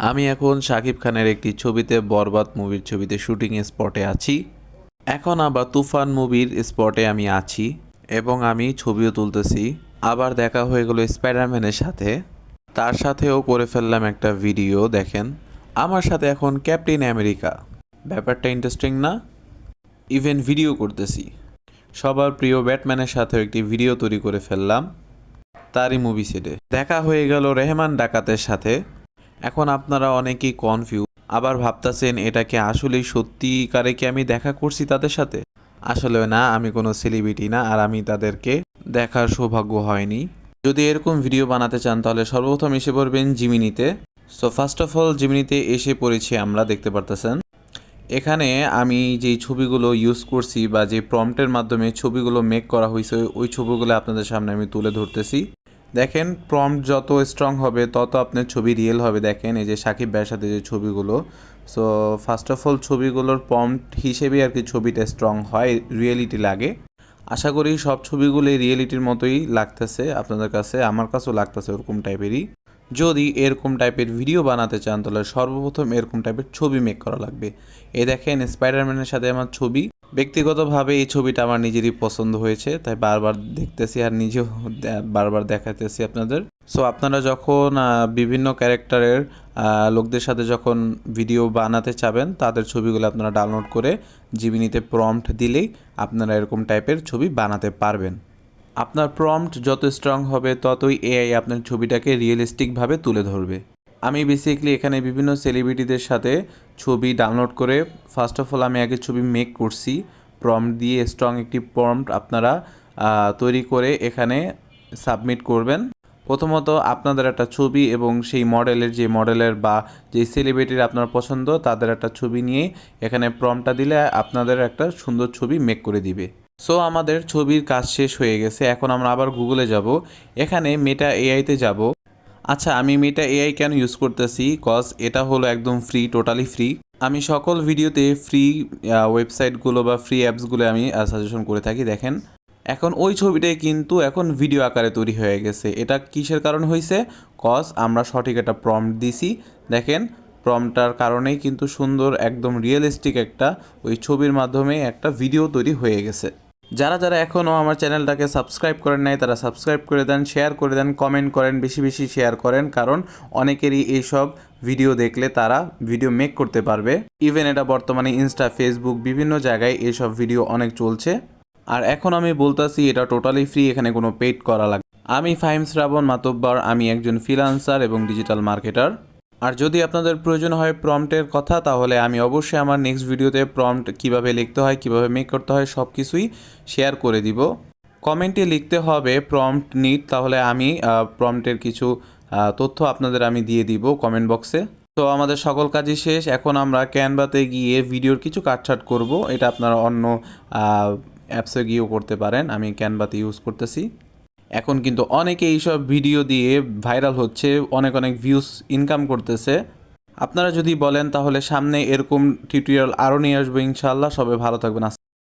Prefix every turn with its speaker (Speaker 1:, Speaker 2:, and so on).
Speaker 1: আমি এখন শাকিব খানের একটি ছবিতে বরবাদ মুভির ছবিতে শুটিং স্পটে আছি। এখন আবার তুফান মুভির স্পটে আমি আছি এবং আমি ছবিও তুলতেছি। আবার দেখা হয়ে গেল স্পাইডারম্যানের সাথে, তার সাথেও করে ফেললাম একটা ভিডিও। দেখেন আমার সাথে এখন ক্যাপ্টেন আমেরিকা, ব্যাপারটা ইন্টারেস্টিং না? ইভেন ভিডিও করতেছি, সবার প্রিয় ব্যাটম্যানের সাথেও একটি ভিডিও তৈরি করে ফেললাম তারই মুভি সেটে। দেখা হয়ে গেল রেহমান ডাকাতের সাথে। এখন আপনারা অনেকেই কনফিউজ, আবার ভাবতেছেন এটা কি আসলেই সত্যিকারে কি আমি দেখা করছি তাদের সাথে? আসলে না, আমি কোনো সেলিব্রিটি না, আর আমি তাদেরকে দেখার সৌভাগ্য হয়নি। যদি এরকম ভিডিও বানাতে চান তাহলে সর্বপ্রথম এসে পড়বেন জিমিনিতে। সো ফার্স্ট অফ অল জিমিনিতে এসে পড়েছি আমরা, দেখতে পারতেছেন। এখানে আমি যেই ছবিগুলো ইউজ করছি বা যে প্রম্পটের মাধ্যমে ছবিগুলো মেক করা হয়েছে ওই ছবিগুলো আপনাদের সামনে আমি তুলে ধরতেছি। দেখেন প্রম্পট যত স্ট্রং হবে তত আপনার ছবি রিয়েল হবে। দেখেন এই যে সাকিব ভাইয়ের সাথে যে ছবিগুলো, সো ফার্স্ট অফ অল ছবিগুলোর প্রম্পট হিসেবে আর কি ছবিটা স্ট্রং হয়, রিয়েলিটি লাগে। আশা করি সব ছবিগুলোই রিয়েলিটির মতোই লাগতেছে আপনাদের কাছে, আমার কাছেও লাগতেছে ওরকম টাইপেরই। যদি এরকম টাইপের ভিডিও বানাতে চান তাহলে সর্বপ্রথম এরকম টাইপের ছবি মেক করা লাগবে। এই দেখেন স্পাইডারম্যানের সাথে আমার ছবি। ব্যক্তিগতভাবে এই ছবিটা আমার নিজেরই পছন্দ হয়েছে, তাই বারবার দেখতেছি আর নিজেও বারবার দেখাতেছি আপনাদের। সো আপনারা যখন বিভিন্ন ক্যারেক্টারের লোকদের সাথে যখন ভিডিও বানাতে চাবেন তাদের ছবিগুলো আপনারা ডাউনলোড করে জিমিনিতে প্রম্পট দিলেই আপনারা এরকম টাইপের ছবি বানাতে পারবেন। আপনার প্রম্পট যত স্ট্রং হবে ততই এআই আপনার ছবিটাকে রিয়েলিস্টিকভাবে তুলে ধরবে। আমি বেসিক্যালি এখানে বিভিন্ন সেলিব্রিটিদের সাথে ছবি ডাউনলোড করে ফার্স্ট অফ অল আমি আগে ছবি মেক করছি প্রম্পট দিয়ে। স্ট্রং একটি প্রম্পট আপনারা তৈরি করে এখানে সাবমিট করবেন। প্রথমত আপনাদের একটা ছবি এবং সেই মডেলের বা যে সেলিব্রিটির আপনার পছন্দ তাদের একটা ছবি নিয়ে এখানে প্রম্পটটা দিলে আপনাদের একটা সুন্দর ছবি মেক করে দিবে। সো আমাদের ছবির কাজ শেষ হয়ে গেছে। এখন আমরা আবার গুগলে যাব, এখানে মেটা এআইতে যাব। আচ্ছা, আমি মেটা এআই কেন ইউজ করতেছি? কজ এটা হলো একদম ফ্রি, টোটালি ফ্রি। আমি সকল ভিডিওতে ফ্রি ওয়েবসাইটগুলো বা ফ্রি অ্যাপসগুলো আমি সাজেশন করে থাকি। দেখেন এখন ওই ছবিটাই কিন্তু এখন ভিডিও আকারে তৈরি হয়ে গেছে। এটা কিসের কারণ হয়েছে? কজ আমরা সঠিক একটা প্রম্পট দিছি। দেখেন প্রম্পটটার কারণেই কিন্তু সুন্দর একদম রিয়েলিস্টিক একটা ওই ছবির মাধ্যমে একটা ভিডিও তৈরি হয়ে গেছে। যারা যারা এখনও আমার চ্যানেলটাকে সাবস্ক্রাইব করেন নাই তারা সাবস্ক্রাইব করে দেন, শেয়ার করে দেন, কমেন্ট করেন, বেশি বেশি শেয়ার করেন, কারণ অনেকেরই এইসব ভিডিও দেখলে তারা ভিডিও মেক করতে পারবে। ইভেন এটা বর্তমানে ইনস্টা, ফেসবুক বিভিন্ন জায়গায় এইসব ভিডিও অনেক চলছে। আর এখন আমি বলতেছি এটা টোটালি ফ্রি, এখানে কোনো পেইড করা লাগে। আমি ফাহিম শ্রাবণ মাতব্বর, আমি একজন ফ্রিল্যান্সার এবং ডিজিটাল মার্কেটার। আর যদি আপনাদের প্রয়োজন হয় প্রম্পটের কথা তাহলে আমি অবশ্যই আমার নেক্সট ভিডিওতে প্রম্পট কীভাবে লিখতে হয়, কীভাবে মেক করতে হয় সব কিছুই শেয়ার করে দিব। কমেন্টে লিখতে হবে প্রম্পট নিড, তাহলে আমি প্রম্পটের কিছু তথ্য আপনাদের আমি দিয়ে দিব কমেন্ট বক্সে। তো আমাদের সকল কাজই শেষ, এখন আমরা ক্যানভাতে গিয়ে ভিডিওর কিছু কাটছাট করব। এটা আপনারা অন্য অ্যাপসে গিয়েও করতে পারেন, আমি ক্যানভাতে ইউজ করতেছি। এখন কিন্তু অনেকে এইসব ভিডিও দিয়ে ভাইরাল হচ্ছে, অনেক অনেক ভিউজ ইনকাম করতেছে। আপনারা যদি বলেন তাহলে সামনে এরকম টিউটোরিয়াল আরও নিয়ে আসবো ইনশাআল্লাহ। সবাই ভালো থাকবেন।